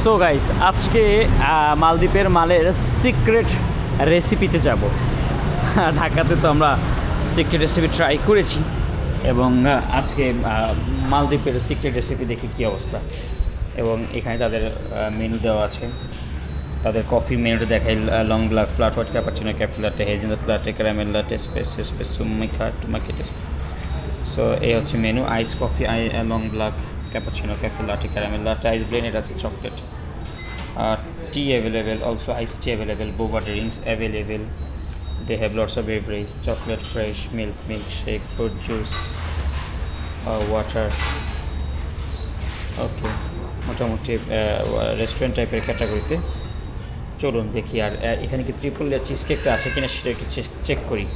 So guys আজকে মালদ্বীপের মালের সিক্রেট রেসিপিতে যাব। ঢাকাতে তো আমরা সিক্রেট রেসিপি ট্রাই করেছি এবং আজকে মালদ্বীপের সিক্রেট রেসিপি দেখি কী অবস্থা। এবং এখানে তাদের মেনু দেওয়া আছে, তাদের কফি মেনুটা দেখাই। Long black, flat white, cappuccino, cafe latte, hazelnut latte, caramel latte, espresso, mocha, টুমাকেট। সো এই হচ্ছে menu. Ice coffee, long black, cappuccino, cafe latte, caramel latte, ice blended আছে, chocolate, tea available, also ice tea available, boba drinks available. They have lots of beverages, chocolate, fresh milk, milkshake, fruit juice, water. ওকে, মোটামুটি restaurant টাইপের ক্যাটাগরিতে। চলুন দেখি। আর এখানে কি triple layer cheese কেকটা আছে কিনা সেটা একটু চেক করি।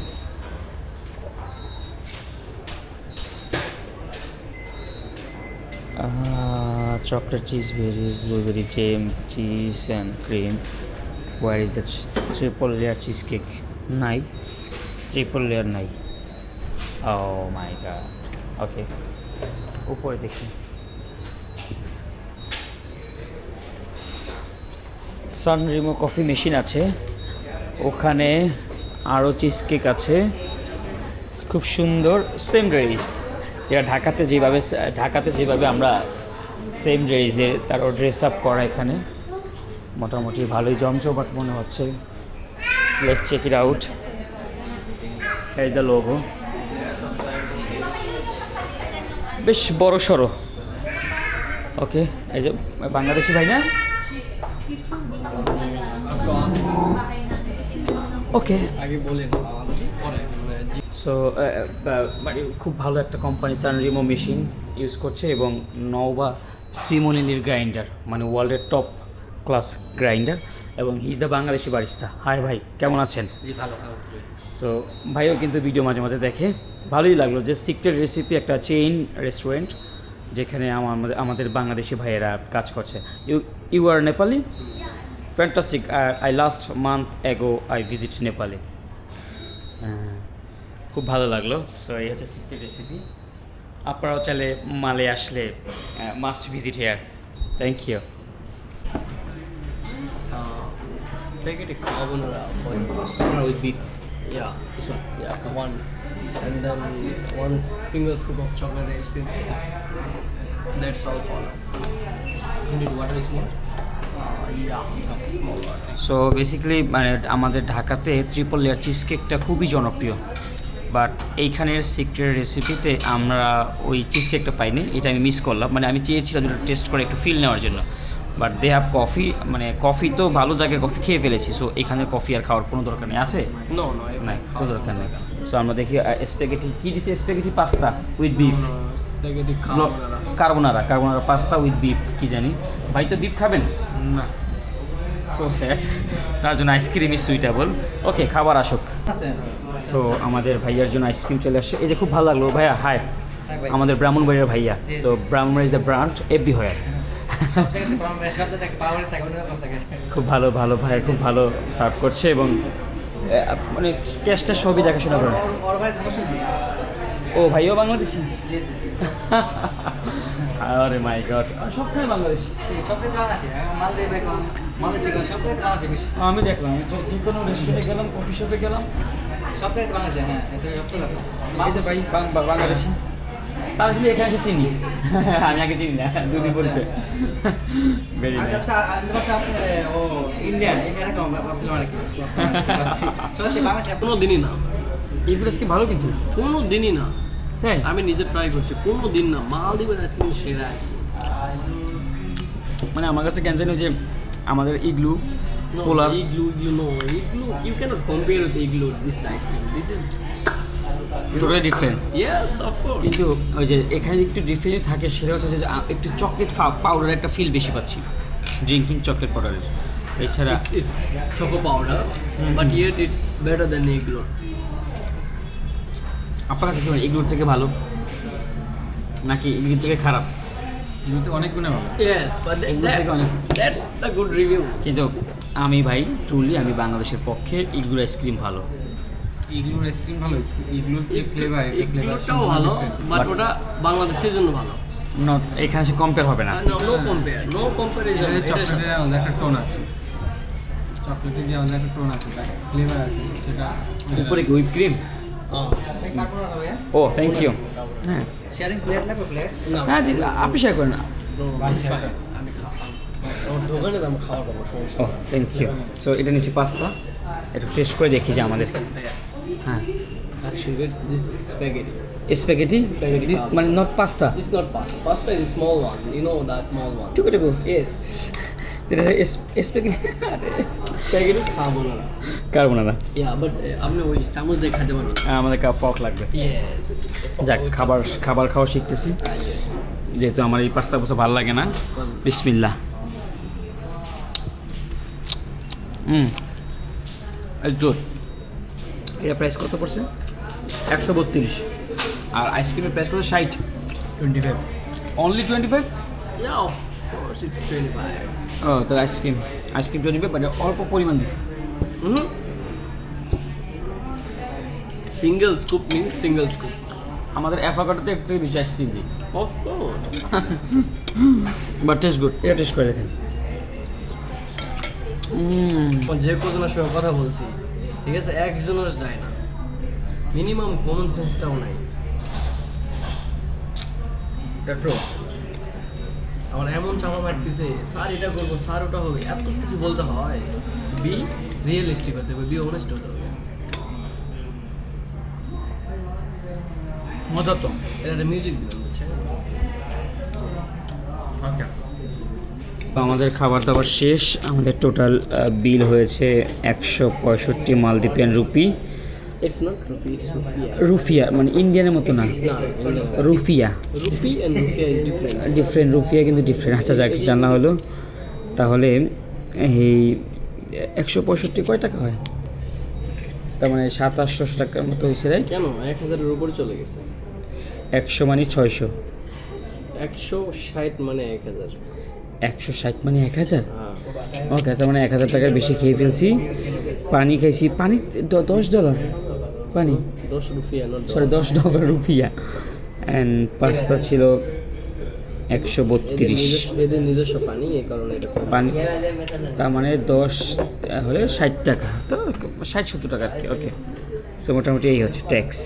Chocolate cheeseberries, blueberry jam, cheese and cream. Where is the triple layer cheesecake? নাই, ট্রিপল লেয়ার নাই। ও মাই গড। ওকে, উপরে দেখি। সানরিমো কফি মেশিন আছে, ওখানে আরও চিজ কেক আছে, খুব সুন্দর। সেম ড্রেস যেটা ঢাকাতে যেভাবে আমরা সেম ড্রেসে তার ড্রেস আপ করা, এখানে মোটামুটি ভালোই জমজমাট মনে হচ্ছে। Let's check it out. Here is the logo, বেশ বড় সড়ো। ওকে, এই যে বাংলাদেশি ভাই না? ওকে, সো মানে খুব ভালো একটা কোম্পানি সানরিমো মেশিন ইউজ করছে এবং নওবা সিমোনিলির গ্রাইন্ডার, মানে ওয়ার্ল্ডের টপ ক্লাস গ্রাইন্ডার, এবং he is the Bangladeshi barista. Hi ভাই, কেমন আছেন? জি ভালো। সো ভাইও কিন্তু ভিডিও মাঝে মাঝে দেখে। ভালোই লাগলো যে সিক্রেট রেসিপি একটা চেইন রেস্টুরেন্ট যেখানে আমাদের বাংলাদেশি ভাইয়েরা কাজ করছে। You are Nepali? Fantastic. I last month ago I visit নেপালে। খুব ভালো লাগলো। সো এই হচ্ছে সিক্রেট রেসিপি। আপনারাও চাইলে মালে আসলে must visit here. Thank you. Spaghetti carbonara for you. Carbonara with beef. Yeah, this one. Yeah, one. And then one single scoop of chocolate ice cream. That's all for now. You need water is more? Yeah, small water. So basically মানে আমাদের ঢাকাতে triple layer cheese কেকটা খুবই জনপ্রিয়, but এইখানের secret রেসিপিতে আমরা ওই চিজ কেকটা পাইনি। এটা আমি মিস করলাম। মানে আমি চেয়েছিলাম যেটা টেস্ট করে একটু ফিল নেওয়ার জন্য, বাট দে হ্যাভ কফি। মানে কফি তো ভালো জায়গায় কফি খেয়ে ফেলেছি, সো এখানে কফি আর খাওয়ার কোনো দরকার নেই। আছে? No, নাই, কোনো দরকার নেই। সো আমরা দেখি স্প্যাগেটি কী দিচ্ছে। Spaghetti pasta with beef, Spaghetti carbonara. Carbonara pasta with beef. কী জানি, ভাই তো বিফ খাবেন না। সো স্যাড, তার জন্য আইসক্রিমই সুইটেবল। ওকে, খাবার আসুক। সো আমাদের ভাইয়ার জন্য আইসক্রিম চলে আসছে। এই যে খুব ভালো লাগলো ভাইয়া। হাই, আমাদের ব্রাহ্মণবাড়িয়ার ভাইয়া। So Brahmanbari is the brand everywhere. খুব ভালো ভাই, খুব ভালো সার্ভ করছে এবং মানে ক্যাশটা সবই দেখাশোনা করে। ও ভাইও বাংলাদেশি? আরে মাই গড, সবখানে বাংলাদেশি। আমি দেখলাম যে কোনো রেস্টুরেন্টে গেলাম, কফি শপে গেলাম, সব থেকে বাংলাদেশে। হ্যাঁ, এটা এই যে ভাই বাংলাদেশি, তার কিন্তু এখানে এসে চিনি। আমি আগে চিনি না, দুদিন পরিচয়। Very nice. কোনো দিনই না, এগুলো আজকে ভালো কিন্তু কোনো দিনই না। তাই আমি নিজে ট্রাই করছি, কোনো দিন না। মালদ্বীপের আইসক্রিম সেরা আইসক্রিম। মানে আমার কাছে কেন জানি যে আমাদের Igloo polar Igloo you can't compare with Igloo this ice cream. This is totally different. Yes, of course. কিন্তু ওই যে এখানে একটু ডিফারেন্ট থাকে, সেটা হচ্ছে যে একটু চকলেট পাউডারের একটা ফিল বেশি পাচ্ছি, ড্রিঙ্কিং চকলেট পাউডারের। এছাড়া it's choco powder, but yet it's better than igloo. আপনার কাছে কি এগুলোর থেকে ভালো নাকি এগুলোর থেকে খারাপ? এগুলো তো অনেক গুণে ভালো। Yes, but that's the good review. কিন্তু আমি ভাই ট্রুলি আমি বাংলাদেশের পক্ষে ইগলুর আইসক্রিম ভালো। ইগলুর আইসক্রিম ভালো, ইগলুর যে ফ্লেভার, এই ফ্লেভারটাও ভালো, বাট ওটা বাংলাদেশের জন্য ভালো। নট এখানে সে কম্পেয়ার হবে না। No compare, no comparison. চকলেটের আমাদের একটা টোন আছে, চকলেটের যে আমাদের একটা টোন আছে, ফ্লেভার আছে, সেটা উপরে কি হুইপ ক্রিম? ও থ্যাংক ইউ। হ্যাঁ শেয়ারিং প্লেট লাগবে প্লেট? হ্যাঁ দিদি, আপনি শেয়ার করেন না। আমি আমার দোকানে আমি খাওয়া পাবো, সমস্যা ও থ্যাংক ইউ। সো এটা নিচে পাস্তা, একটু টেস্ট করে দেখি যে আমাদের। হ্যাঁ Actually, this is spaghetti. Spaghetti Spaghetti. মানে not pasta. This is not pasta. Pasta is a small one. You know the small one. টুকু টুকু Yes. স্প্যাগেটি Spaghetti খাবো না। কার্বোনারা। Yeah, but আপনি ওই চামচ দিয়ে খাইতে পারবেন। আমাদের কাপ ফক লাগবে। Yes. যাক, খাবার খাওয়া শিখতেছি, যেহেতু আমার এই পাস্তা পুস্তা ভালো লাগে না। বিসমিল্লাহ। গুড। এটা প্রাইস কত পড়ছে? 132। আর আইসক্রিমের প্রাইস কত? 60। 25। Only 25? Yeah, of course it's 25. ও তাহলে আইসক্রিম 25, মানে অল্প পরিমাণ দিছে। Single scoop means single scoop. আমাদের অ্যাভোকাডোতে এর থেকে বেশি আইসক্রিম দিই। Of course. But taste good. এটা টেস্ট করে দেখেন। যে কজনের সঙ্গে কথা বলছি, ঠিক আছে, একজনের যায় না, মিনিমাম কমন সেন্সটাও নাই। ট্রু। আমার এমন চাপা মারতেছে, স্যার এটা করবো, স্যার ওটা হবে, এত কিছু বলতে হয়। বি রিয়েলিস্টিক হতে হবে, বি অনেস্ট হতে হবে। মজা তো। এটা একটা মিউজিক দিবেন, বুঝছেন? ওকে। আমাদের খাবার দাবার শেষ। আমাদের টোটাল বিল হয়েছে 165 Maldivian rupee. It's not rupee, it's rufiyaa. Rufiyaa মানে ইন্ডিয়ানের মতো না, না, rufiyaa. Rupee and rufiyaa is different. Different, rufiyaa কিন্তু ডিফারেন্ট। আচ্ছা যাক, জানা হলো। তাহলে এই 165 কয় টাকা হয়? তার মানে 700-800 টাকার মতো হয়েছে, রাইট? কেন 1000-এর উপরে চলে গেছে? 100 মানে 600, 160 মানে 1000। 160 মানে 1000। হ্যাঁ, ওকে, তার মানে 1000 টাকার বেশি খেয়ে ফেলছি। পানি খাইছি, পানি $10 পানি, 10 রুপিয়া, নট সরি $10 রুপিয়া। অ্যান্ড পাস্তা ছিল 132 এদের নিজস্ব পানি, এই কারণে এটা কম। পানি। তার মানে 10 হলে 60 টাকা, তো 60-70 টাকা আর কি। ওকে, সো মোটামুটি এই হচ্ছে ট্যাক্স।